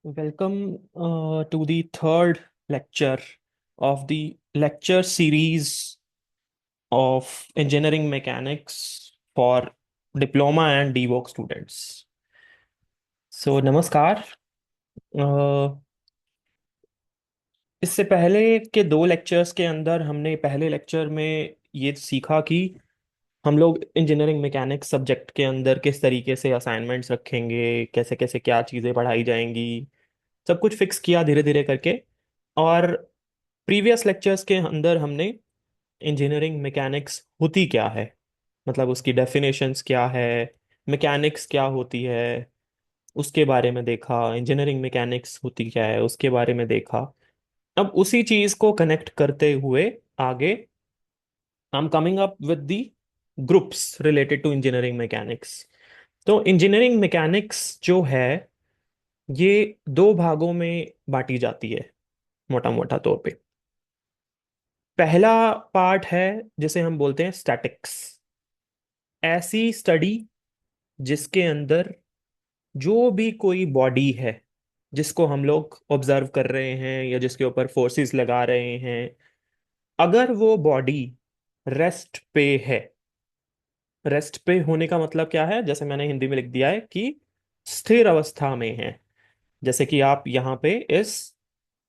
Welcome to the third lecture of the lecture series of engineering mechanics for diploma and DVOC students. So नमस्कार। अ, इससे पहले के दो lectures के अंदर हमने पहले लेक्चर में ये सीखा कि हम लोग इंजीनियरिंग मैकेनिक्स सब्जेक्ट के अंदर किस तरीके से असाइनमेंट्स रखेंगे, कैसे कैसे क्या चीज़ें पढ़ाई जाएंगी, सब कुछ फिक्स किया धीरे धीरे करके। और प्रीवियस लेक्चर्स के अंदर हमने इंजीनियरिंग मैकेनिक्स होती क्या है, मतलब उसकी डेफिनेशंस क्या है, मैकेनिक्स क्या होती है, उसके बारे में देखा। इंजीनियरिंग मैकेनिक्स होती क्या है उसके बारे में देखा। अब उसी चीज को कनेक्ट करते हुए आगे I am coming up with the groups related to engineering mechanics. तो इंजीनियरिंग मैकेनिक्स जो है ये दो भागों में बांटी जाती है मोटा मोटा तौर पे। पहला पार्ट है जिसे हम बोलते हैं स्टैटिक्स। ऐसी स्टडी जिसके अंदर जो भी कोई बॉडी है जिसको हम लोग ऑब्जर्व कर रहे हैं या जिसके ऊपर फोर्सेस लगा रहे हैं, अगर वो बॉडी रेस्ट पे है। रेस्ट पे होने का मतलब क्या है, जैसे मैंने हिंदी में लिख दिया है कि स्थिर अवस्था में है। जैसे कि आप यहाँ पे इस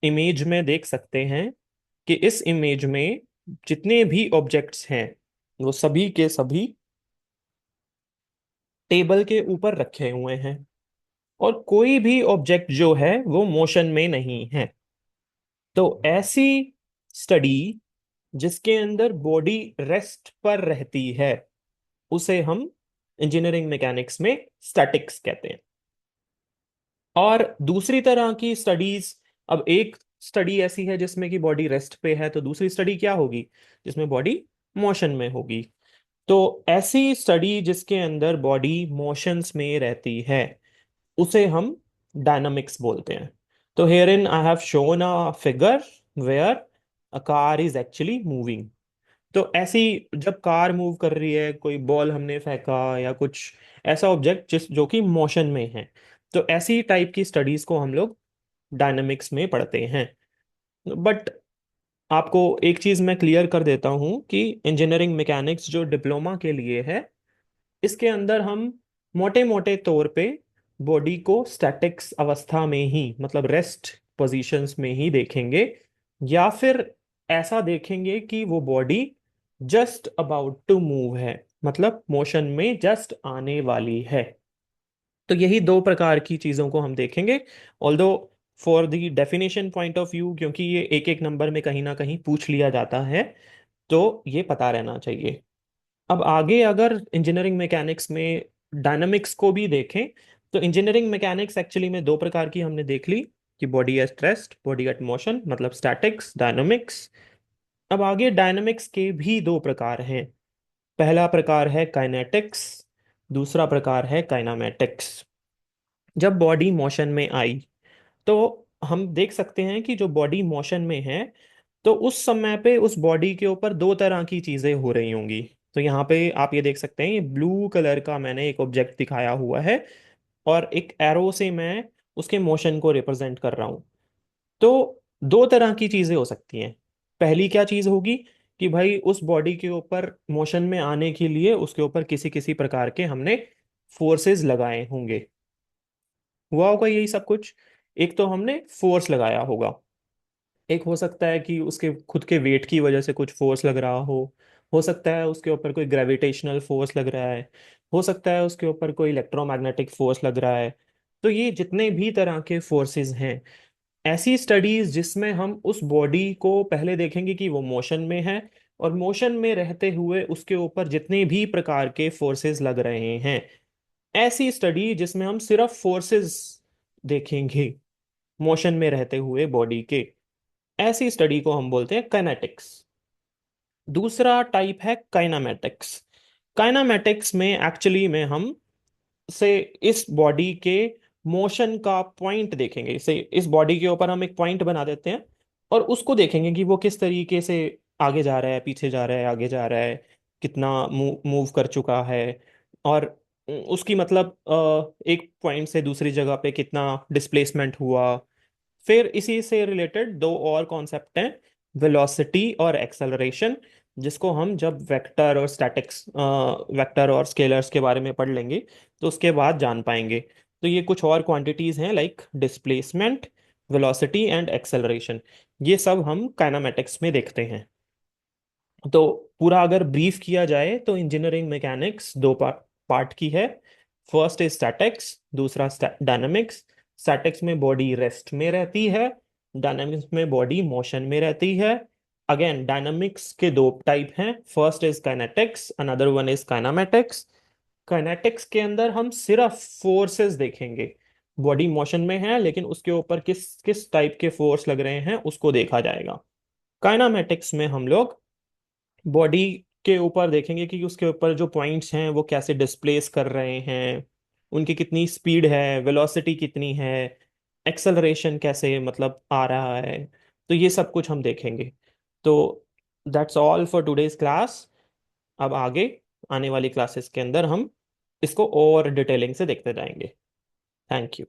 इमेज में देख सकते हैं कि इस इमेज में जितने भी ऑब्जेक्ट्स हैं वो सभी के सभी टेबल के ऊपर रखे हुए हैं और कोई भी ऑब्जेक्ट जो है वो मोशन में नहीं है। तो ऐसी स्टडी जिसके अंदर बॉडी रेस्ट पर रहती है उसे हम इंजीनियरिंग मैकेनिक्स में स्टैटिक्स कहते हैं। और दूसरी तरह की स्टडीज, अब एक स्टडी ऐसी है जिसमें कि बॉडी रेस्ट पे है, तो दूसरी स्टडी क्या होगी जिसमें बॉडी मोशन में होगी। तो ऐसी स्टडी जिसके अंदर बॉडी मोशंस में रहती है उसे हम डायनामिक्स बोलते हैं। तो here in I have shown a figure where a car is actually moving. तो ऐसी जब कार मूव कर रही है, कोई बॉल हमने फेंका या कुछ ऐसा ऑब्जेक्ट जिस जो कि मोशन में है, तो ऐसी टाइप की स्टडीज को हम लोग डायनामिक्स में पढ़ते हैं। बट आपको एक चीज मैं क्लियर कर देता हूं कि इंजीनियरिंग मैकेनिक्स जो डिप्लोमा के लिए है, इसके अंदर हम मोटे मोटे तौर पे बॉडी को स्टैटिक्स अवस्था में ही, मतलब रेस्ट पोजीशंस में ही देखेंगे, या फिर ऐसा देखेंगे कि वो body just about to move है, मतलब मोशन में जस्ट आने वाली है। तो यही दो प्रकार की चीजों को हम देखेंगे। Although for the definition point of view, क्योंकि ये एक एक नंबर में कहीं ना कहीं पूछ लिया जाता है, तो ये पता रहना चाहिए। अब आगे अगर इंजीनियरिंग मैकेनिक्स में डायनामिक्स को भी देखें, तो इंजीनियरिंग मैकेनिक्स एक्चुअली में दो प्रकार की हमने देख ली कि body at rest, body at motion, मतलब स्टैटिक्स, डायनामिक्स। अब आगे डायनामिक्स के भी दो प्रकार हैं। पहला प्रकार है काइनेटिक्स, दूसरा प्रकार है काइनामेटिक्स। जब बॉडी मोशन में आई तो हम देख सकते हैं कि जो बॉडी मोशन में है तो उस समय पे उस बॉडी के ऊपर दो तरह की चीजें हो रही होंगी। तो यहाँ पे आप ये देख सकते हैं, ये ब्लू कलर का मैंने एक ऑब्जेक्ट दिखाया हुआ है और एक एरो से मैं उसके मोशन को रिप्रेजेंट कर रहा हूँ। तो दो तरह की चीजें हो सकती हैं। पहली क्या चीज होगी कि भाई उस बॉडी के ऊपर मोशन में आने के लिए उसके ऊपर किसी किसी प्रकार के हमने फोर्सेस लगाए होंगे। हुआ होगा यही सब कुछ। एक तो हमने फोर्स लगाया होगा, एक हो सकता है कि उसके खुद के वेट की वजह से कुछ फोर्स लग रहा हो सकता है उसके ऊपर कोई ग्रेविटेशनल फोर्स लग रहा है, हो सकता है उसके ऊपर कोई इलेक्ट्रोमैग्नेटिक फोर्स लग रहा है। तो ये जितने भी तरह के फोर्सेस हैं, ऐसी स्टडीज जिसमें हम उस बॉडी को पहले देखेंगे कि वो मोशन में है और मोशन में रहते हुए उसके ऊपर जितने भी प्रकार के फोर्सेस लग रहे हैं, ऐसी स्टडी जिसमें हम सिर्फ फोर्सेस देखेंगे मोशन में रहते हुए बॉडी के, ऐसी स्टडी को हम बोलते हैं काइनेटिक्स। दूसरा टाइप है काइनामेटिक्स। काइनामेटिक्स में एक्चुअली में हम से इस बॉडी के मोशन का पॉइंट देखेंगे। इसे इस बॉडी के ऊपर हम एक पॉइंट बना देते हैं और उसको देखेंगे कि वो किस तरीके से आगे जा रहा है, पीछे जा रहा है, आगे जा रहा है, कितना मूव कर चुका है। और उसकी मतलब एक पॉइंट से दूसरी जगह पे कितना डिस्प्लेसमेंट हुआ। फिर इसी से रिलेटेड दो और कॉन्सेप्ट हैं, वेलोसिटी और एक्सेलरेशन, जिसको हम जब वेक्टर और स्टैटिक्स, वेक्टर और स्केलर्स के बारे में पढ़ लेंगे तो उसके बाद जान पाएंगे। तो ये कुछ और क्वांटिटीज हैं like displacement, velocity and acceleration. ये सब हम काइनामेटिक्स में देखते हैं। तो पूरा अगर ब्रीफ किया जाए तो इंजीनियरिंग मैकेनिक्स दो पार्ट की है। फर्स्ट इज स्टैटिक्स, दूसरा डायनामिक्स। स्टैटिक्स में बॉडी रेस्ट में रहती है, डायनामिक्स में बॉडी मोशन में रहती है। अगेन डायनामिक्स के दो टाइप हैं, first is kinetics, another one is kinematics. Kinetics के अंदर हम सिर्फ फोर्सेस देखेंगे, बॉडी मोशन में है लेकिन उसके ऊपर किस किस टाइप के फोर्स लग रहे हैं उसको देखा जाएगा। काइनामेटिक्स में हम लोग बॉडी के ऊपर देखेंगे कि उसके ऊपर जो पॉइंट्स हैं वो कैसे डिस्प्लेस कर रहे हैं, उनकी कितनी स्पीड है, वेलोसिटी कितनी है, एक्सेलरेशन कैसे मतलब आ रहा है। तो ये सब कुछ हम देखेंगे। तो that's all for today's class. अब आगे आने वाली क्लासेस के अंदर हम इसको और डिटेलिंग से देखते जाएंगे। Thank you.